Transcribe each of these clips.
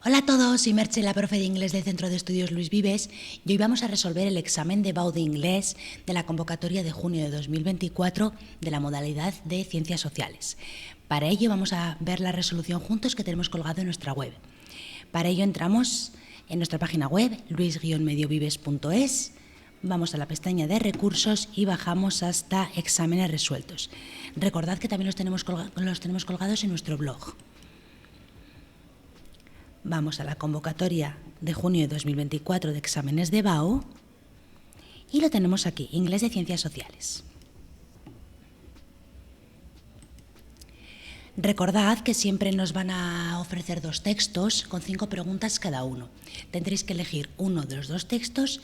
Hola a todos, soy Merche, la profe de inglés del Centro de Estudios Luis Vives y hoy vamos a resolver el examen de BAU de inglés de la convocatoria de junio de 2024 de la modalidad de Ciencias Sociales. Para ello vamos a ver la resolución juntos que tenemos colgado en nuestra web. Para ello entramos en nuestra página web luis-mediovives.es, vamos a la pestaña de recursos y bajamos hasta exámenes resueltos. Recordad que también los tenemos colgados en nuestro blog. Vamos a la convocatoria de junio de 2024 de exámenes de BAU y lo tenemos aquí, Inglés de Ciencias Sociales. Recordad que siempre nos van a ofrecer 2 textos con 5 preguntas cada uno. Tendréis que elegir uno de los 2 textos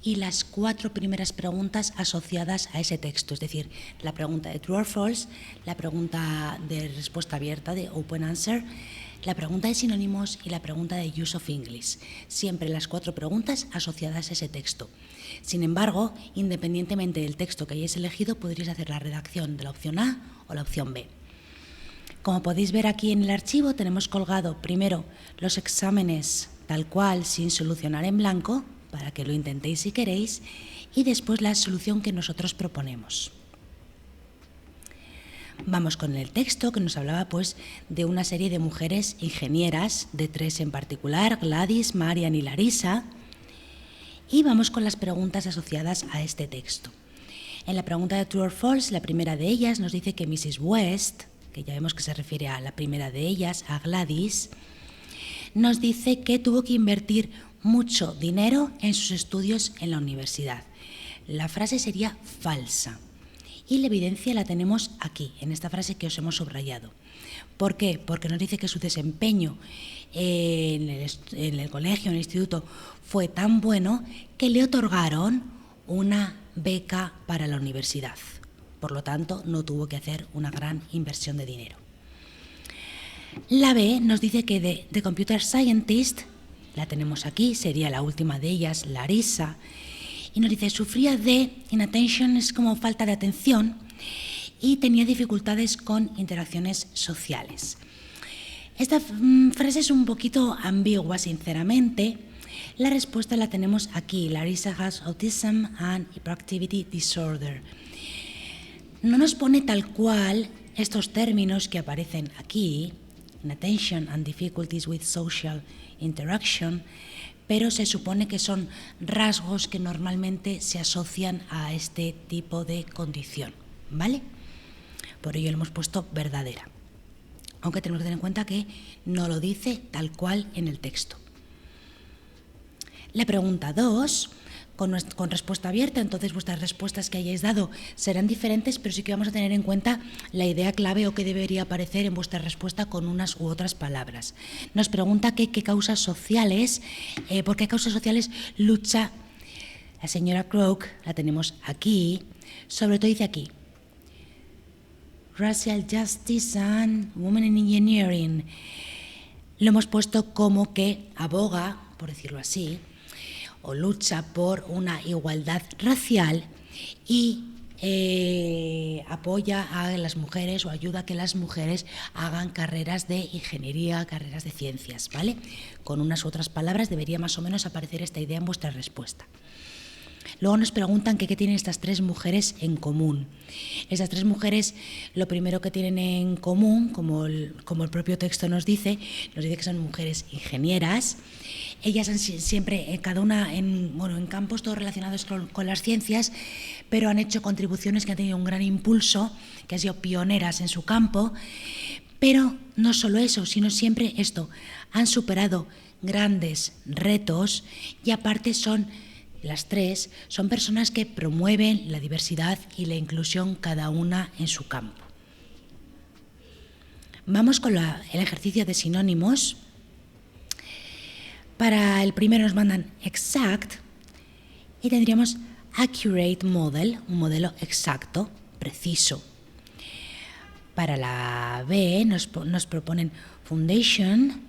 y las 4 primeras preguntas asociadas a ese texto, es decir, la pregunta de True or False, la pregunta de respuesta abierta de Open Answer, la pregunta de sinónimos y la pregunta de Use of English. Siempre las 4 preguntas asociadas a ese texto. Sin embargo, independientemente del texto que hayáis elegido, podréis hacer la redacción de la opción A o la opción B. Como podéis ver aquí en el archivo, tenemos colgado primero los exámenes tal cual, sin solucionar en blanco, para que lo intentéis si queréis, y después la solución que nosotros proponemos. Vamos con el texto que nos hablaba de una serie de mujeres ingenieras, de 3 en particular, Gladys, Marian y Larissa, y vamos con las preguntas asociadas a este texto. En la pregunta de True or False, la primera de ellas nos dice que Mrs. West, que ya vemos que se refiere a la primera de ellas, a Gladys, nos dice que tuvo que invertir mucho dinero en sus estudios en la universidad. La frase sería falsa. Y la evidencia la tenemos aquí, en esta frase que os hemos subrayado. ¿Por qué? Porque nos dice que su desempeño en el colegio, en el instituto, fue tan bueno que le otorgaron una beca para la universidad. Por lo tanto, no tuvo que hacer una gran inversión de dinero. La B nos dice que de Computer Scientist, la tenemos aquí, sería la última de ellas, Larissa, y nos dice, sufría de inattention, es como falta de atención, y tenía dificultades con interacciones sociales. Esta frase es un poquito ambigua, sinceramente. La respuesta la tenemos aquí, Larissa has autism and hyperactivity disorder. No nos pone tal cual estos términos que aparecen aquí, inattention and difficulties with social interaction, pero se supone que son rasgos que normalmente se asocian a este tipo de condición, ¿vale? Por ello lo hemos puesto verdadera, aunque tenemos que tener en cuenta que no lo dice tal cual en el texto. La pregunta 2, con respuesta abierta, entonces vuestras respuestas que hayáis dado serán diferentes, pero sí que vamos a tener en cuenta la idea clave o que debería aparecer en vuestra respuesta con unas u otras palabras. Nos pregunta qué causas sociales, por qué causas sociales lucha la señora Crook, la tenemos aquí, sobre todo dice aquí, Racial Justice and Women in Engineering. Lo hemos puesto como que aboga, por decirlo así, o lucha por una igualdad racial y apoya a las mujeres o ayuda a que las mujeres hagan carreras de ingeniería, carreras de ciencias, ¿vale? Con unas u otras palabras debería más o menos aparecer esta idea en vuestra respuesta. Luego nos preguntan qué tienen estas 3 mujeres en común. Estas 3 mujeres, lo primero que tienen en común, como el propio texto nos dice que son mujeres ingenieras. Ellas han siempre, cada una en campos todos relacionados con las ciencias, pero han hecho contribuciones que han tenido un gran impulso, que han sido pioneras en su campo. Pero no solo eso, sino siempre esto, han superado grandes retos y aparte las 3 son personas que promueven la diversidad y la inclusión cada una en su campo. Vamos con el ejercicio de sinónimos. Para el primero nos mandan exact y tendríamos accurate model, un modelo exacto, preciso. Para la B nos proponen foundation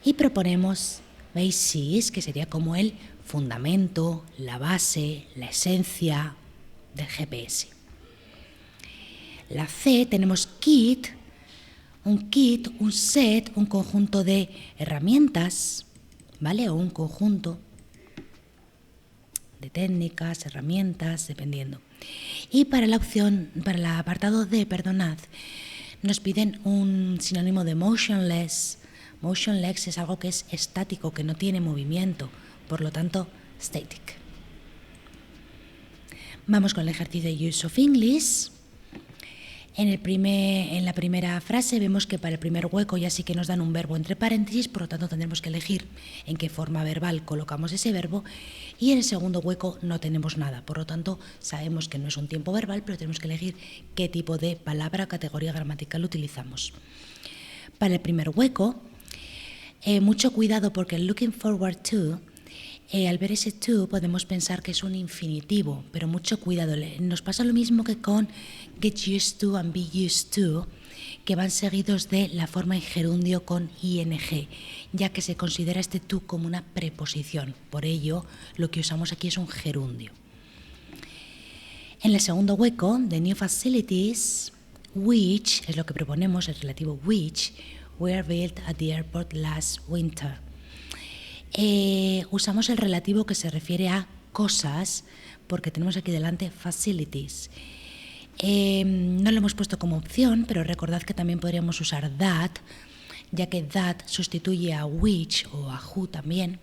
y proponemos basis, que sería como el fundamento, la base, la esencia del GPS. La C tenemos kit Un kit, un set, un conjunto de herramientas, ¿vale? O un conjunto de técnicas, herramientas, dependiendo. Y para la opción, para el apartado D, perdonad, nos piden un sinónimo de motionless. Motionless es algo que es estático, que no tiene movimiento, por lo tanto, static. Vamos con el ejercicio de Use of English. En la primera frase vemos que para el primer hueco ya sí que nos dan un verbo entre paréntesis, por lo tanto tendremos que elegir en qué forma verbal colocamos ese verbo, y en el segundo hueco no tenemos nada, por lo tanto sabemos que no es un tiempo verbal, pero tenemos que elegir qué tipo de palabra o categoría gramatical utilizamos. Para el primer hueco, mucho cuidado porque el looking forward to, al ver ese to podemos pensar que es un infinitivo, pero mucho cuidado. Nos pasa lo mismo que con get used to and be used to, que van seguidos de la forma en gerundio con ing, ya que se considera este to como una preposición. Por ello, lo que usamos aquí es un gerundio. En el segundo hueco, the new facilities, which es lo que proponemos, el relativo which, were built at the airport last winter. Usamos el relativo que se refiere a cosas, porque tenemos aquí delante facilities. No lo hemos puesto como opción, pero recordad que también podríamos usar that, ya que that sustituye a which o a who también,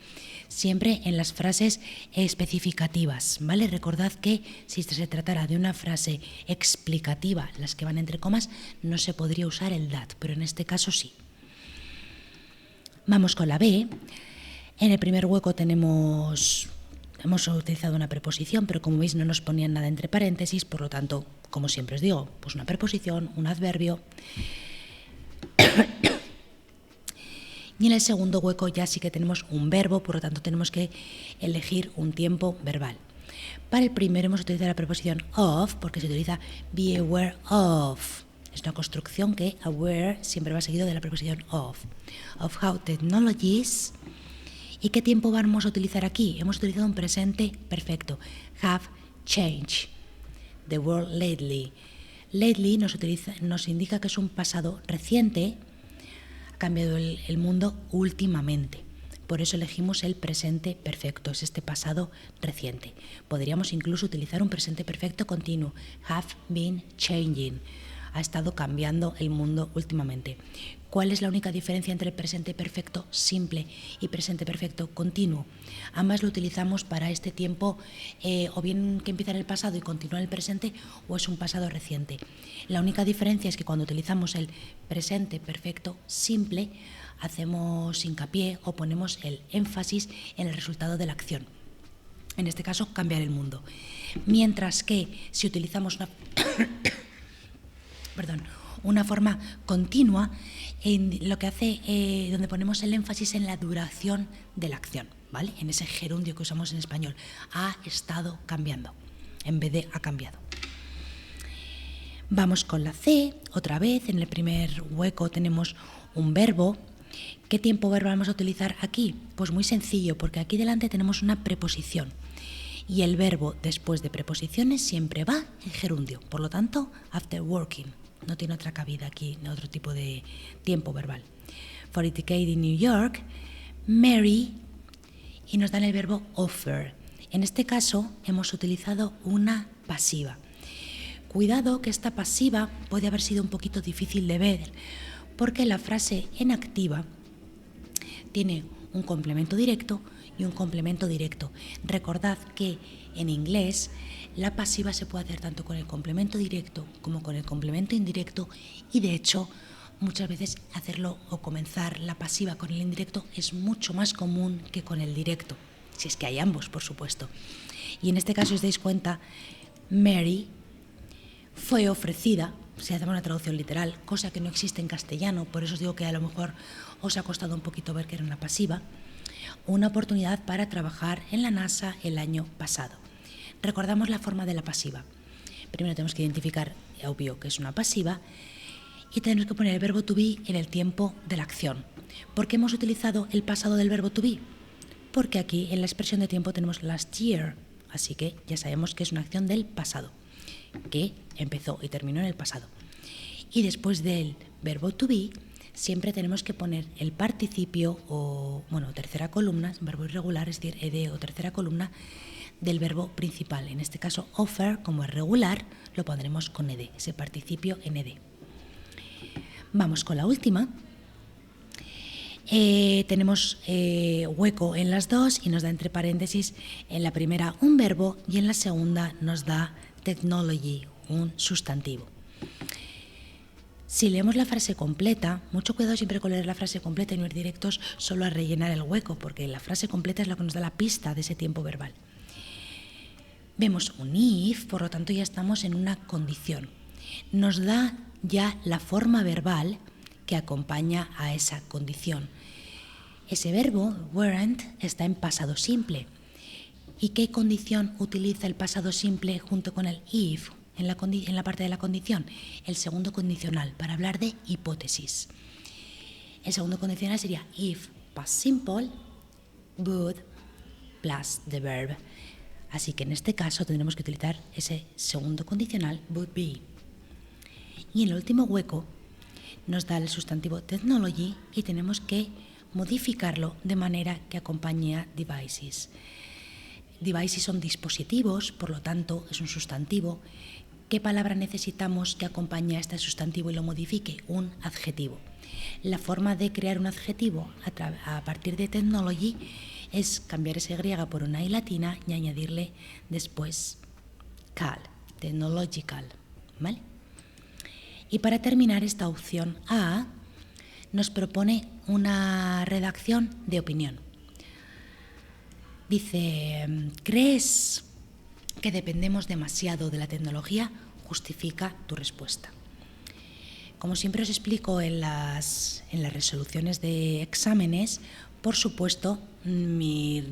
siempre en las frases especificativas, ¿vale? Recordad que si se tratara de una frase explicativa, las que van entre comas, no se podría usar el that, pero en este caso sí. Vamos con la B. En el primer hueco hemos utilizado una preposición, pero como veis no nos ponían nada entre paréntesis, por lo tanto, como siempre os digo, pues una preposición, un adverbio. Y en el segundo hueco ya sí que tenemos un verbo, por lo tanto tenemos que elegir un tiempo verbal. Para el primero hemos utilizado la preposición of, porque se utiliza be aware of. Es una construcción que aware siempre va seguido de la preposición of how technologies. ¿Y qué tiempo vamos a utilizar aquí? Hemos utilizado un presente perfecto. Have changed the world lately. Lately nos indica que es un pasado reciente, ha cambiado el mundo últimamente. Por eso elegimos el presente perfecto, es este pasado reciente. Podríamos incluso utilizar un presente perfecto continuo. Have been changing. Ha estado cambiando el mundo últimamente. ¿Cuál es la única diferencia entre el presente perfecto simple y presente perfecto continuo? Ambas lo utilizamos para este tiempo, o bien que empieza en el pasado y continúa en el presente, o es un pasado reciente. La única diferencia es que cuando utilizamos el presente perfecto simple, hacemos hincapié o ponemos el énfasis en el resultado de la acción. En este caso, cambiar el mundo. Mientras que si utilizamos una forma continua, lo que hace, donde ponemos el énfasis en la duración de la acción, ¿vale? En ese gerundio que usamos en español, ha estado cambiando, en vez de ha cambiado. Vamos con la C, otra vez, en el primer hueco tenemos un verbo. ¿Qué tiempo verbal vamos a utilizar aquí? Pues muy sencillo, porque aquí delante tenemos una preposición. Y el verbo después de preposiciones siempre va en gerundio, por lo tanto, after working. No tiene otra cabida aquí, otro tipo de tiempo verbal. For a decade in New York, Mary, y nos dan el verbo offer. En este caso hemos utilizado una pasiva. Cuidado que esta pasiva puede haber sido un poquito difícil de ver, porque la frase en activa tiene un complemento directo y un complemento directo. Recordad que en inglés la pasiva se puede hacer tanto con el complemento directo como con el complemento indirecto, y de hecho muchas veces hacerlo o comenzar la pasiva con el indirecto es mucho más común que con el directo, si es que hay ambos, por supuesto. Y en este caso, si os dais cuenta, Mary fue ofrecida, si hacemos una traducción literal, cosa que no existe en castellano, por eso os digo que a lo mejor os ha costado un poquito ver que era una pasiva, una oportunidad para trabajar en la NASA el año pasado. Recordamos la forma de la pasiva. Primero tenemos que identificar, obvio, que es una pasiva, y tenemos que poner el verbo to be en el tiempo de la acción. ¿Por qué hemos utilizado el pasado del verbo to be? Porque aquí en la expresión de tiempo tenemos last year, así que ya sabemos que es una acción del pasado, que empezó y terminó en el pasado. y después del verbo to be siempre tenemos que poner el participio o, tercera columna, verbo irregular, es decir, ed o tercera columna del verbo principal. En este caso, offer, como es regular, lo pondremos con ed, ese participio en ed. Vamos con la última. Tenemos hueco en las dos y nos da entre paréntesis en la primera un verbo y en la segunda nos da technology, un sustantivo. Si leemos la frase completa, mucho cuidado siempre con leer la frase completa y no ir directos solo a rellenar el hueco, porque la frase completa es lo que nos da la pista de ese tiempo verbal. Vemos un if, por lo tanto ya estamos en una condición. Nos da ya la forma verbal que acompaña a esa condición. Ese verbo, weren't, está en pasado simple. ¿Y qué condición utiliza el pasado simple junto con el if en la parte de la condición? El segundo condicional, para hablar de hipótesis. El segundo condicional sería if past simple, would, plus the verb. Así que en este caso tendremos que utilizar ese segundo condicional, would be. Y en el último hueco nos da el sustantivo technology y tenemos que modificarlo de manera que acompañe a devices. Devices son dispositivos, por lo tanto es un sustantivo. ¿Qué palabra necesitamos que acompañe a este sustantivo y lo modifique? Un adjetivo. La forma de crear un adjetivo a partir de technology es cambiar esa griega por una i latina y añadirle después cal, technological, ¿vale? Y para terminar, esta opción A nos propone una redacción de opinión. Dice, ¿crees que dependemos demasiado de la tecnología? Justifica tu respuesta. Como siempre os explico en las resoluciones de exámenes, por supuesto, mi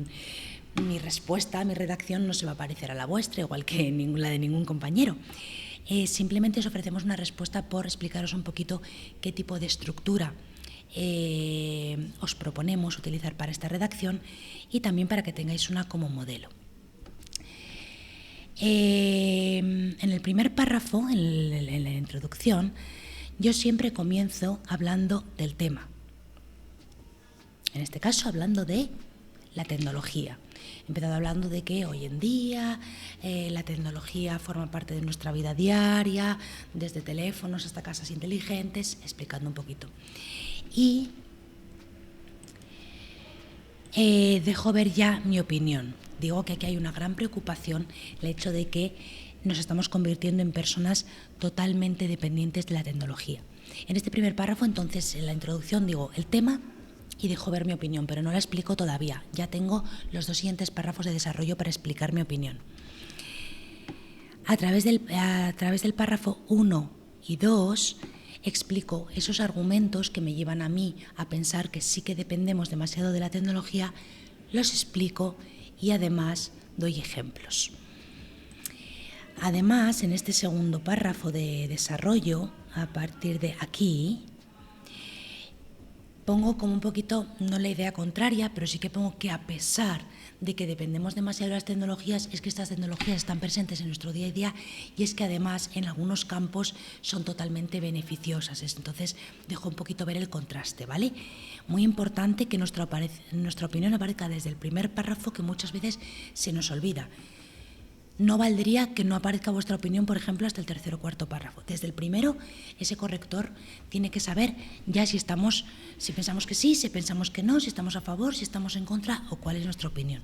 respuesta, mi redacción no se va a parecer a la vuestra, igual que la de ningún compañero. Simplemente os ofrecemos una respuesta por explicaros un poquito qué tipo de estructura os proponemos utilizar para esta redacción y también para que tengáis una como modelo. En el primer párrafo, en la introducción, yo siempre comienzo hablando del tema. En este caso, hablando de la tecnología. He empezado hablando de que hoy en día la tecnología forma parte de nuestra vida diaria, desde teléfonos hasta casas inteligentes, explicando un poquito. Y dejo ver ya mi opinión. Digo que aquí hay una gran preocupación, el hecho de que nos estamos convirtiendo en personas totalmente dependientes de la tecnología. En este primer párrafo, entonces, en la introducción digo el tema y dejo ver mi opinión, pero no la explico todavía. Ya tengo los dos siguientes párrafos de desarrollo para explicar mi opinión. A través del párrafo 1 y 2 explico esos argumentos que me llevan a mí a pensar que sí que dependemos demasiado de la tecnología, los explico y además doy ejemplos. Además, en este segundo párrafo de desarrollo, a partir de aquí, pongo como un poquito, no la idea contraria, pero sí que pongo que a pesar de que dependemos demasiado de las tecnologías, es que estas tecnologías están presentes en nuestro día a día y es que además en algunos campos son totalmente beneficiosas. Entonces dejo un poquito ver el contraste, ¿vale? Muy importante que nuestra opinión aparezca desde el primer párrafo, que muchas veces se nos olvida. No valdría que no aparezca vuestra opinión, por ejemplo, hasta el tercer o cuarto párrafo. Desde el primero, ese corrector tiene que saber ya si pensamos que sí, si pensamos que no, si estamos a favor, si estamos en contra o cuál es nuestra opinión.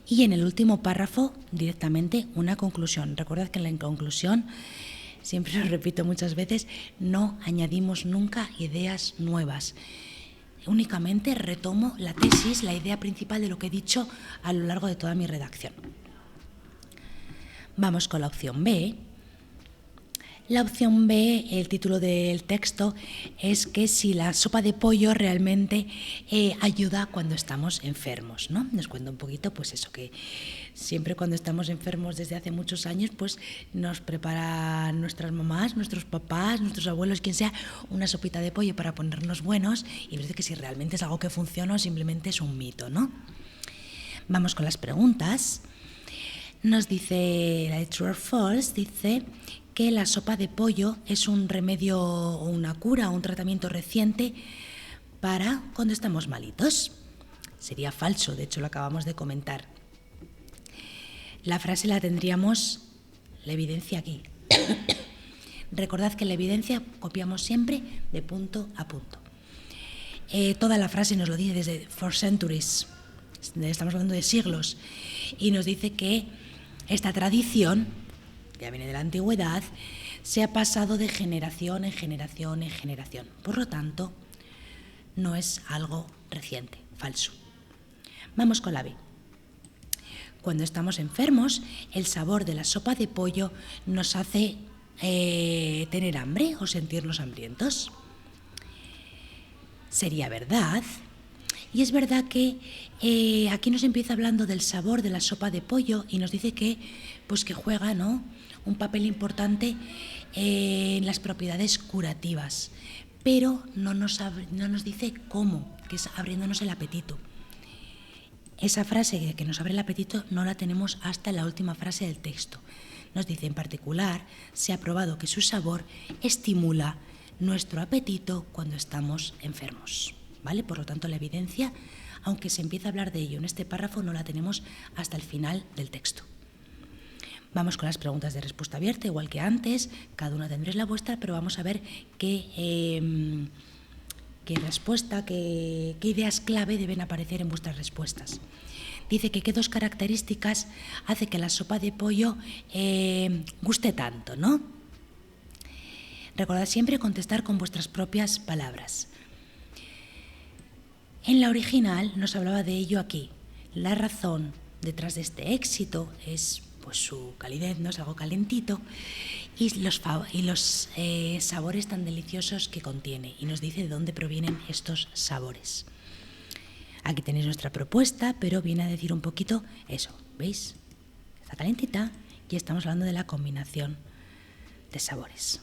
Y en el último párrafo, directamente, una conclusión. Recordad que en la conclusión, siempre lo repito muchas veces, no añadimos nunca ideas nuevas. Únicamente retomo la tesis, la idea principal de lo que he dicho a lo largo de toda mi redacción. Vamos con la opción B. La opción B, el título del texto, es que si la sopa de pollo realmente ayuda cuando estamos enfermos, ¿no? Nos cuenta un poquito, pues eso, que siempre cuando estamos enfermos desde hace muchos años, pues nos preparan nuestras mamás, nuestros papás, nuestros abuelos, quien sea, una sopita de pollo para ponernos buenos y nos dice que si realmente es algo que funciona o simplemente es un mito, ¿no? Vamos con las preguntas. Nos dice la de True or False, dice que la sopa de pollo es un remedio o una cura o un tratamiento reciente para cuando estamos malitos. Sería falso, de hecho lo acabamos de comentar. La frase la tendríamos, la evidencia aquí. Recordad que la evidencia copiamos siempre de punto a punto. Toda la frase nos lo dice desde for centuries, estamos hablando de siglos, y nos dice que esta tradición, ya viene de la antigüedad, se ha pasado de generación en generación en generación. Por lo tanto, no es algo reciente, falso. Vamos con la B. Cuando estamos enfermos, el sabor de la sopa de pollo nos hace tener hambre o sentirnos hambrientos. Sería verdad. Y es verdad que aquí nos empieza hablando del sabor de la sopa de pollo y nos dice que juega, ¿no?, un papel importante en las propiedades curativas, pero no nos dice cómo, que es abriéndonos el apetito. Esa frase que nos abre el apetito no la tenemos hasta la última frase del texto. Nos dice, en particular, se ha probado que su sabor estimula nuestro apetito cuando estamos enfermos, ¿vale? Por lo tanto, la evidencia, aunque se empieza a hablar de ello en este párrafo, no la tenemos hasta el final del texto. Vamos con las preguntas de respuesta abierta, igual que antes, cada una tendréis la vuestra, pero vamos a ver qué respuesta, qué ideas clave deben aparecer en vuestras respuestas. Dice que qué dos características hace que la sopa de pollo guste tanto, ¿no? Recordad siempre contestar con vuestras propias palabras. En la original nos hablaba de ello aquí. La razón detrás de este éxito es su calidez, ¿no? Es algo calentito, y los sabores tan deliciosos que contiene, y nos dice de dónde provienen estos sabores. Aquí tenéis nuestra propuesta, pero viene a decir un poquito eso, ¿veis? Está calentita y estamos hablando de la combinación de sabores.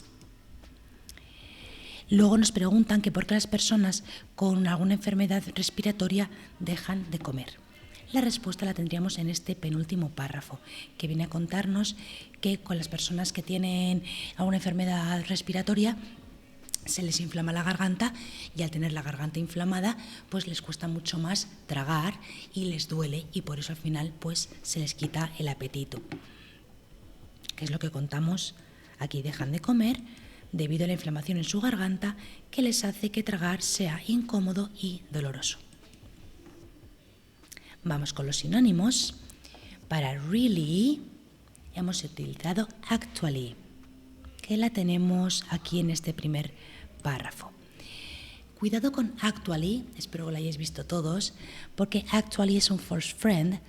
Luego nos preguntan que por qué las personas con alguna enfermedad respiratoria dejan de comer. La respuesta la tendríamos en este penúltimo párrafo, que viene a contarnos que con las personas que tienen alguna enfermedad respiratoria se les inflama la garganta, y al tener la garganta inflamada les cuesta mucho más tragar y les duele, y por eso al final se les quita el apetito. ¿Qué es lo que contamos aquí? Dejan de comer debido a la inflamación en su garganta, que les hace que tragar sea incómodo y doloroso. Vamos con los sinónimos. Para really hemos utilizado actually, que la tenemos aquí en este primer párrafo. Cuidado con actually, espero que lo hayáis visto todos, porque actually es un false friend.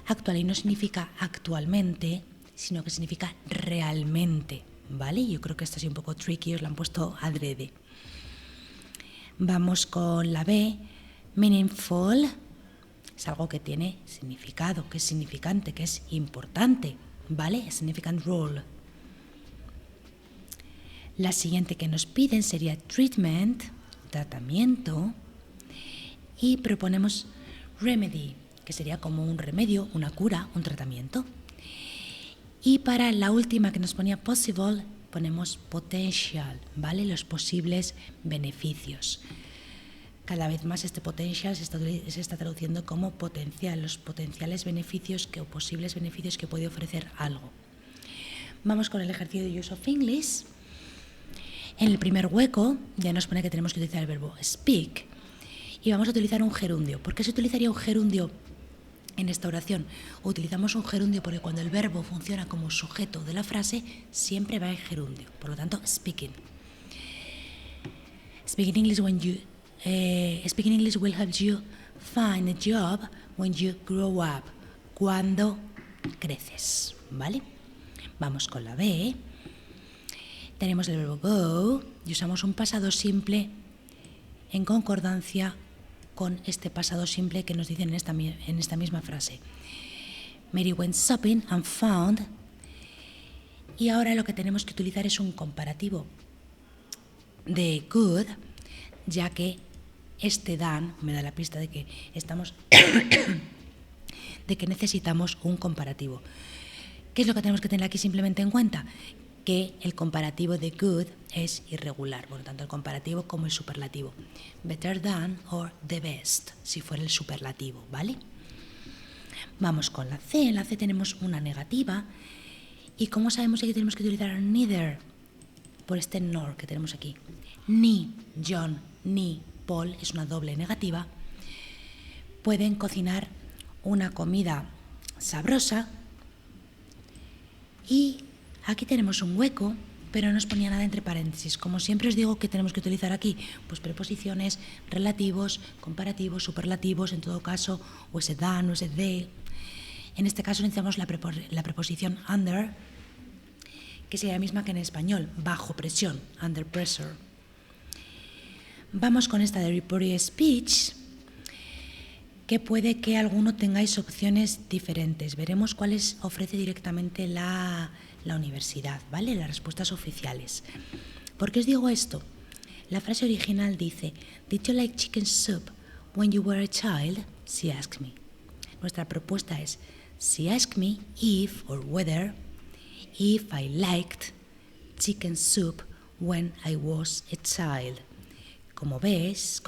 Actually no significa actualmente, sino que significa realmente, ¿vale? Yo creo que esto es un poco tricky, os lo han puesto adrede. Vamos con la B, meaningful. Es algo que tiene significado, que es significante, que es importante, ¿vale? Significant role. La siguiente que nos piden sería treatment, tratamiento, y proponemos remedy, que sería como un remedio, una cura, un tratamiento. Y para la última que nos ponía possible, ponemos potential, ¿vale? Los posibles beneficios. Cada vez más este potential se está traduciendo como potencial, los potenciales beneficios o posibles beneficios que puede ofrecer algo. Vamos con el ejercicio de use of English. En el primer hueco ya nos pone que tenemos que utilizar el verbo speak y vamos a utilizar un gerundio. ¿Por qué se utilizaría un gerundio en esta oración? Utilizamos un gerundio porque cuando el verbo funciona como sujeto de la frase siempre va en gerundio. Por lo tanto, speaking. Speaking English Speaking English will help you find a job when you grow up. Cuando creces, ¿vale? Vamos con la B. Tenemos el verbo go y usamos un pasado simple en concordancia con este pasado simple que nos dicen en esta misma frase. Mary went shopping and found. Y ahora lo que tenemos que utilizar es un comparativo de good, ya que este dan me da la pista de que necesitamos un comparativo. ¿Qué es lo que tenemos que tener aquí simplemente en cuenta? que el comparativo de good es irregular. Bueno, tanto el comparativo como el superlativo. Better than or the best, si fuera el superlativo, ¿vale? Vamos con la C. En la C tenemos una negativa. ¿Y cómo sabemos que tenemos que utilizar neither? Por este nor que tenemos aquí. Ni John ni Paul, es una doble negativa, pueden cocinar una comida sabrosa. Y aquí tenemos un hueco, pero no nos ponía nada entre paréntesis. Como siempre os digo que tenemos que utilizar aquí pues preposiciones, relativos, comparativos, superlativos, en todo caso, o ese than o ese de. En este caso necesitamos la preposición under, que sería la misma que en español, bajo presión, under pressure. Vamos con esta de reported speech, que puede que alguno tengáis opciones diferentes. Veremos cuáles ofrece directamente la universidad, ¿vale? Las respuestas oficiales. ¿Por qué os digo esto? La frase original dice, "Did you like chicken soup when you were a child?" She asked me. Nuestra propuesta es, she asked me if or whether if I liked chicken soup when I was a child. Como veis,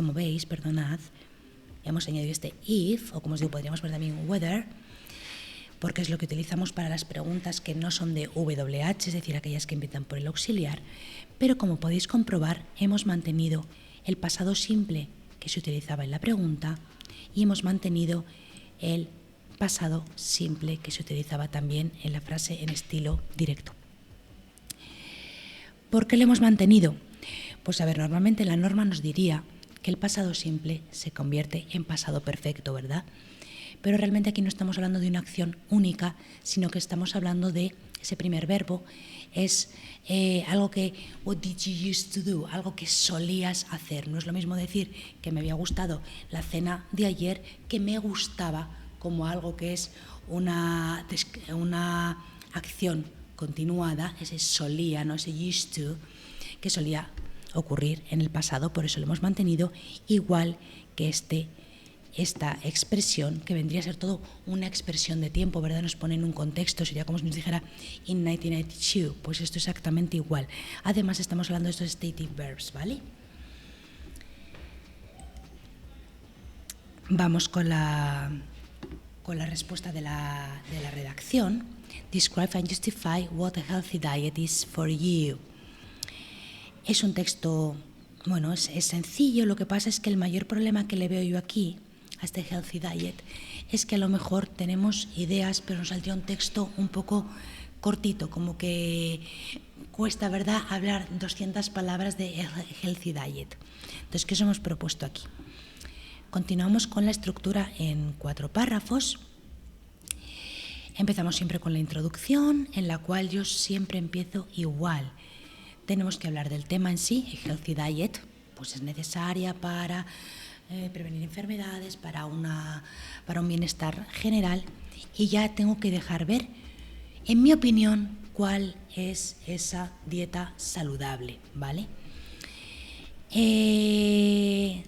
hemos añadido este if, o como os digo, podríamos poner también whether, porque es lo que utilizamos para las preguntas que no son de WH, es decir, aquellas que empiezan por el auxiliar, pero como podéis comprobar, hemos mantenido el pasado simple que se utilizaba en la pregunta y hemos mantenido el pasado simple que se utilizaba también en la frase en estilo directo. ¿Por qué lo hemos mantenido? Pues a ver, normalmente la norma nos diría que el pasado simple se convierte en pasado perfecto, ¿verdad? Pero realmente aquí no estamos hablando de una acción única, sino que estamos hablando de ese primer verbo, es algo que, what did you used to do, algo que solías hacer. No es lo mismo decir que me había gustado la cena de ayer que me gustaba como algo que es una acción continuada, ese solía, no ese used to, que solía ocurrir en el pasado, por eso lo hemos mantenido, igual que esta expresión, que vendría a ser todo una expresión de tiempo, ¿verdad? Nos pone en un contexto, sería como si nos dijera in 1992, pues esto es exactamente igual. Además estamos hablando de estos stative verbs, ¿vale? Vamos con la respuesta de la redacción. Describe and justify what a healthy diet is for you. Es un texto, bueno, es sencillo, lo que pasa es que el mayor problema que le veo yo aquí a este healthy diet es que a lo mejor tenemos ideas, pero nos saldría un texto un poco cortito, como que cuesta, ¿verdad?, hablar 200 palabras de healthy diet. Entonces, ¿qué os hemos propuesto aquí? Continuamos con la estructura en 4 párrafos. Empezamos siempre con la introducción, en la cual yo siempre empiezo igual. Tenemos que hablar del tema en sí. Healthy diet pues es necesaria para prevenir enfermedades, para un bienestar general, y ya tengo que dejar ver, en mi opinión, cuál es esa dieta saludable, ¿vale?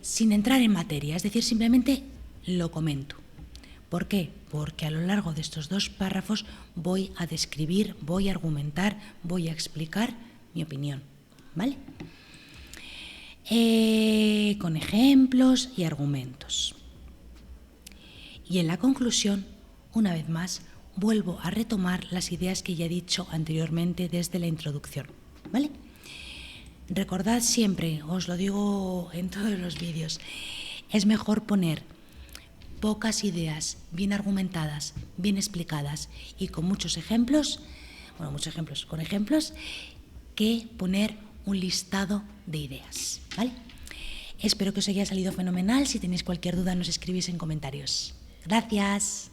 Sin entrar en materia, es decir, simplemente lo comento. ¿Por qué? Porque a lo largo de estos 2 párrafos voy a describir, voy a argumentar, voy a explicar mi opinión, ¿vale? Con ejemplos y argumentos. Y en la conclusión, una vez más, vuelvo a retomar las ideas que ya he dicho anteriormente desde la introducción, ¿vale? Recordad siempre, os lo digo en todos los vídeos, es mejor poner pocas ideas bien argumentadas, bien explicadas y con muchos ejemplos, con ejemplos, que poner un listado de ideas, ¿vale? Espero que os haya salido fenomenal. Si tenéis cualquier duda, nos escribís en comentarios. Gracias.